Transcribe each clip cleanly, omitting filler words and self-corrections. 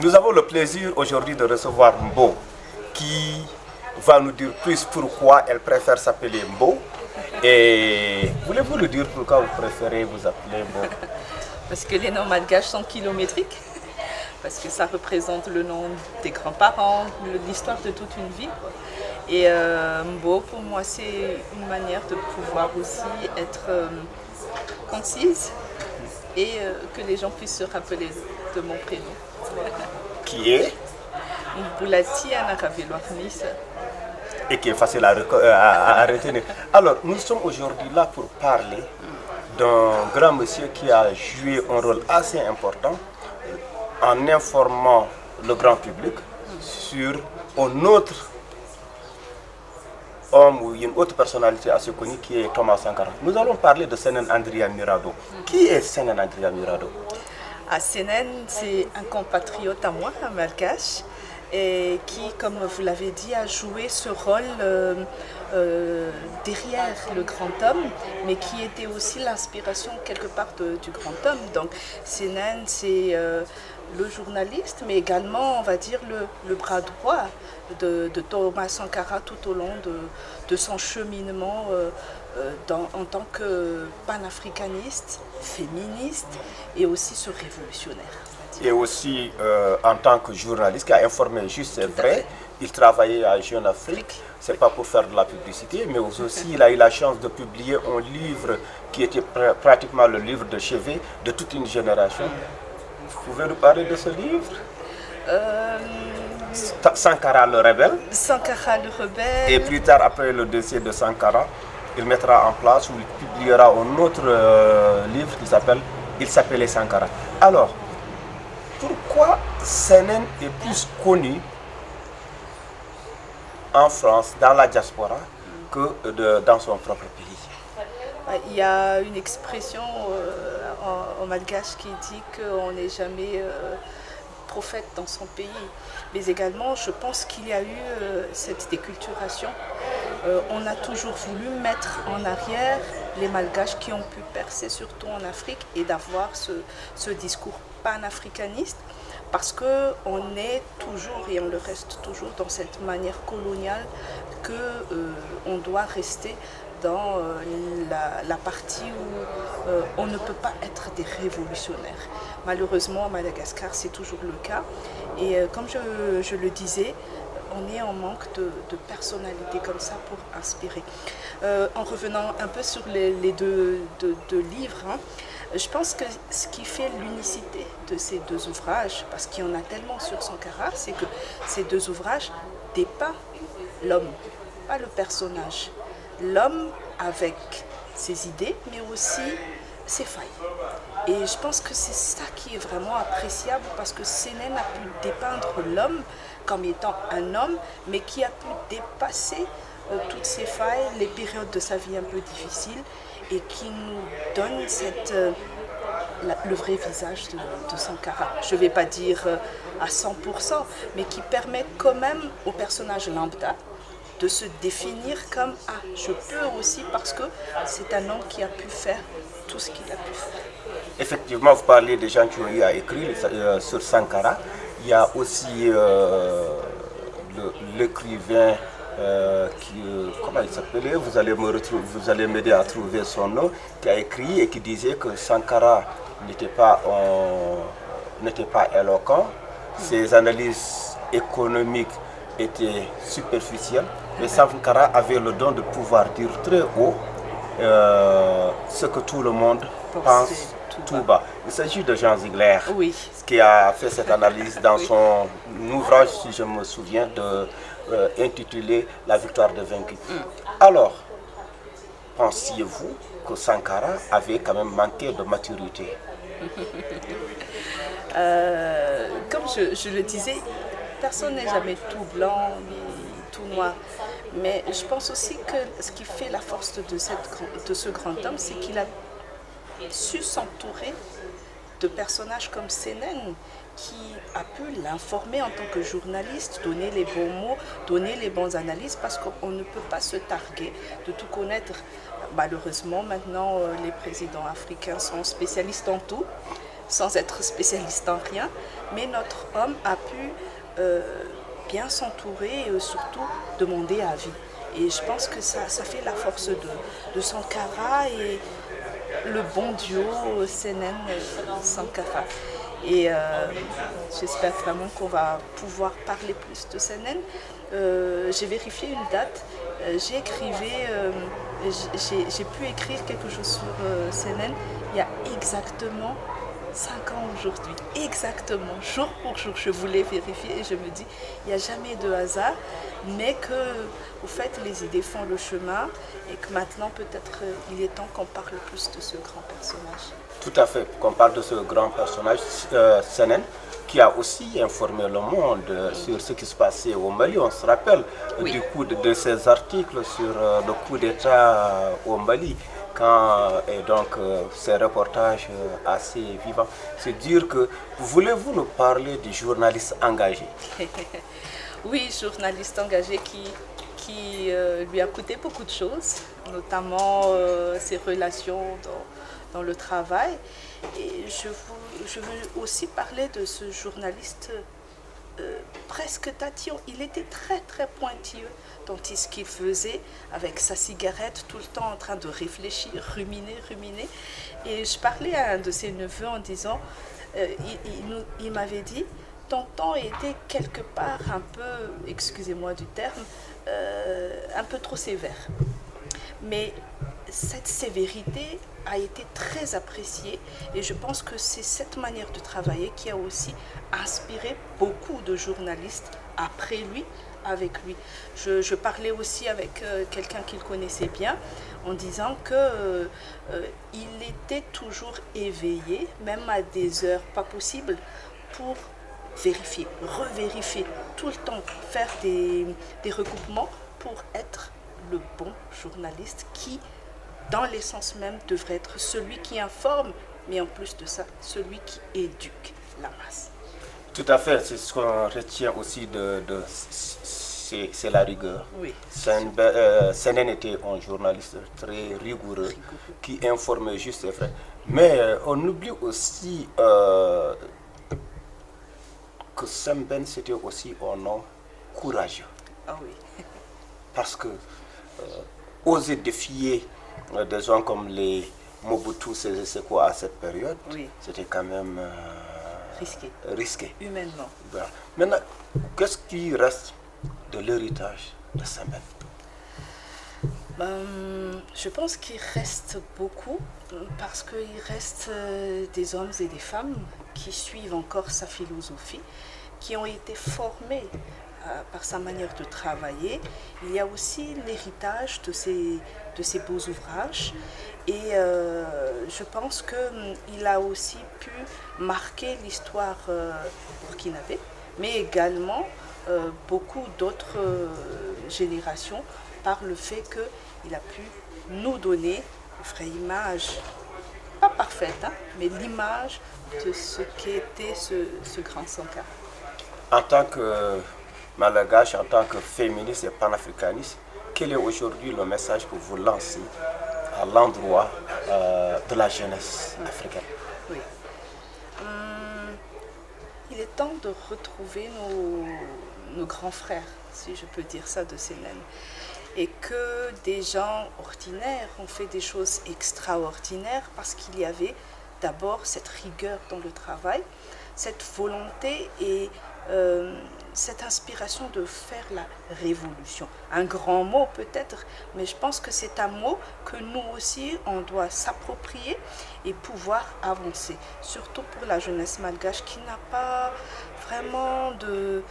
Nous avons le plaisir aujourd'hui de recevoir Mbo, qui va nous dire plus pourquoi elle préfère s'appeler Mbo. Et voulez-vous nous dire pourquoi vous préférez vous appeler Mbo? Parce que les noms malgaches sont kilométriques, parce que ça représente le nom des grands-parents, l'histoire de toute une vie. Et Mbo, pour moi, c'est une manière de pouvoir aussi être concise et que les gens puissent se rappeler de mon prénom. Qui est Mboulati Anaraveloarnis. et qui est facile à retenir. Alors, nous sommes aujourd'hui là pour parler d'un grand monsieur qui a joué un rôle assez important en informant le grand public sur un autre homme ou une autre personnalité assez connue qui est Thomas Sankara. Nous allons parler de Senen Andria Mirado. Qui est Senen Andria Mirado? Senen, c'est un compatriote à moi, un malgache, et qui, comme vous l'avez dit, a joué ce rôle derrière le grand homme, mais qui était aussi l'inspiration quelque part du grand homme. Donc Senen, c'est le journaliste, mais également, on va dire, le bras droit de Thomas Sankara tout au long de son cheminement en tant que panafricaniste, féministe et aussi ce révolutionnaire. Et aussi en tant que journaliste qui a informé, juste c'est vrai, il travaillait à Jeune Afrique, c'est pas pour faire de la publicité, mais aussi il a eu la chance de publier un livre qui était pratiquement le livre de chevet de toute une génération. Vous pouvez nous parler de ce livre? Sankara le rebelle. Sankara le rebelle. Et plus tard, après le décès de Sankara, il mettra en place ou il publiera un autre livre qui s'appelait Sankara. Alors, pourquoi Senen est plus connu en France, dans la diaspora, que dans son propre pays? Il y a une expression en malgache qui dit qu'on n'est jamais prophète dans son pays. Mais également, je pense qu'il y a eu cette déculturation. On a toujours voulu mettre en arrière les malgaches qui ont pu percer, surtout en Afrique, et d'avoir ce discours panafricaniste, parce qu'on est toujours, et on le reste toujours, dans cette manière coloniale qu'on doit rester dans la partie où on ne peut pas être des révolutionnaires. Malheureusement, à Madagascar, c'est toujours le cas. Et comme je le disais, on est en manque de personnalités comme ça pour inspirer. En revenant un peu sur les deux livres, je pense que ce qui fait l'unicité de ces deux ouvrages, parce qu'il y en a tellement sur Sankara, c'est que ces deux ouvrages dépeignent l'homme, pas le personnage. L'homme avec ses idées, mais aussi ses failles. Et je pense que c'est ça qui est vraiment appréciable, parce que Senen a pu dépeindre l'homme comme étant un homme, mais qui a pu dépasser toutes ses failles, les périodes de sa vie un peu difficiles, et qui nous donne le vrai visage de Sankara. Je ne vais pas dire à 100%, mais qui permet quand même au personnage lambda de se définir comme « Ah, je peux aussi » parce que c'est un homme qui a pu faire tout ce qu'il a pu faire. Effectivement, vous parlez des gens qui ont eu à écrire sur Sankara. Il y a aussi l'écrivain comment il s'appelait, vous allez m'aider à trouver son nom, qui a écrit et qui disait que Sankara n'était pas éloquent, ses analyses économiques étaient superficielles, mais Sankara avait le don de pouvoir dire très haut ce que tout le monde pense tout bas. Il s'agit de Jean Ziegler, qui a fait cette analyse dans son ouvrage, si je me souviens, intitulé La victoire des vaincus. Alors, pensiez-vous que Sankara avait quand même manqué de maturité? Comme je le disais, personne n'est jamais tout blanc ni tout noir. Mais je pense aussi que ce qui fait la force de ce grand homme, c'est qu'il a su s'entourer de personnages comme Senen, qui a pu l'informer en tant que journaliste, donner les bons mots, donner les bonnes analyses, parce qu'on ne peut pas se targuer de tout connaître. Malheureusement, maintenant, les présidents africains sont spécialistes en tout. sans être spécialiste en rien, mais notre homme a pu bien s'entourer et surtout demander avis. Et je pense que ça fait la force de Sankara et le bon duo Senen-Sankara. Et j'espère vraiment qu'on va pouvoir parler plus de Senen. J'ai vérifié une date. J'ai pu écrire quelque chose sur Senen il y a exactement 5 ans aujourd'hui. Exactement, jour pour jour. Je voulais vérifier et je me dis, il n'y a jamais de hasard, mais que, au fait, les idées font le chemin et que maintenant, peut-être, il est temps qu'on parle plus de ce grand personnage. Tout à fait, qu'on parle de ce grand personnage, Senen, qui a aussi informé le monde sur ce qui se passait au Mali. On se rappelle du coup de ces articles sur le coup d'État au Mali. Et donc ces reportages assez vivants. C'est dire que voulez-vous nous parler du journaliste engagé? Oui, journaliste engagé qui lui a coûté beaucoup de choses, notamment ses relations dans le travail. Et je veux aussi parler de ce journaliste presque tatillon. Il était très très pointilleux dans ce qu'il faisait avec sa cigarette, tout le temps en train de réfléchir, ruminer. Et je parlais à un de ses neveux en disant, il m'avait dit, tonton était quelque part un peu, excusez-moi du terme, un peu trop sévère. Mais cette sévérité a été très appréciée et je pense que c'est cette manière de travailler qui a aussi inspiré beaucoup de journalistes après lui, avec lui. Je parlais aussi avec quelqu'un qu'il connaissait bien en disant que il était toujours éveillé, même à des heures pas possibles, pour vérifier, revérifier, tout le temps, faire des recoupements pour être le bon journaliste qui, dans l'essence même, devrait être celui qui informe, mais en plus de ça, celui qui éduque la masse. Tout à fait, c'est ce qu'on retient aussi c'est la rigueur. Oui. Senen était un journaliste très rigoureux, qui informait juste et vrai. Mais on oublie aussi que Semben c'était aussi un homme courageux. Ah oui. Parce que oser défier des gens comme les Mobutu Sese à cette période, oui, c'était quand même risqué. Humainement. Voilà. Maintenant, qu'est-ce qui reste de l'héritage de Semben? Je pense qu'il reste beaucoup parce qu'il reste des hommes et des femmes qui suivent encore sa philosophie, qui ont été formés par sa manière de travailler. Il y a aussi l'héritage de ces beaux ouvrages et je pense qu'il a aussi pu marquer l'histoire burkinabé, mais également beaucoup d'autres générations par le fait qu'il a pu nous donner une vraie image, pas parfaite, mais l'image de ce qu'était ce grand Sankara. En tant que malgache, en tant que féministe et panafricaniste, quel est aujourd'hui le message que vous lancez à l'endroit de la jeunesse africaine? Oui. Il est temps de retrouver nos grands frères, si je peux dire ça, de Senen. Et que des gens ordinaires ont fait des choses extraordinaires parce qu'il y avait d'abord cette rigueur dans le travail, cette volonté et cette inspiration de faire la révolution. Un grand mot peut-être, mais je pense que c'est un mot que nous aussi, on doit s'approprier et pouvoir avancer. Surtout pour la jeunesse malgache qui n'a pas vraiment de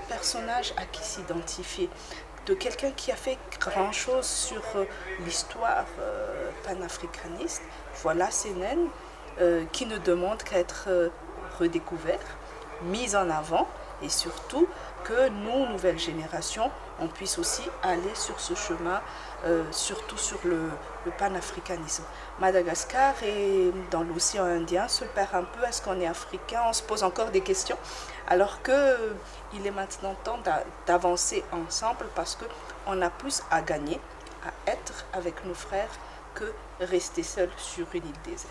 personnage à qui s'identifier, de quelqu'un qui a fait grand-chose sur l'histoire panafricaniste. Voilà Senen qui ne demande qu'à être redécouvert, mis en avant et surtout que nous, nouvelles générations, on puisse aussi aller sur ce chemin, surtout sur le panafricanisme. Madagascar et dans l'océan Indien se perd un peu. Est-ce qu'on est africain? On se pose encore des questions. Alors qu'il est maintenant temps d'avancer ensemble parce qu'on a plus à gagner à être avec nos frères que rester seul sur une île déserte.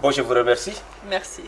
Bon, je vous remercie. Merci.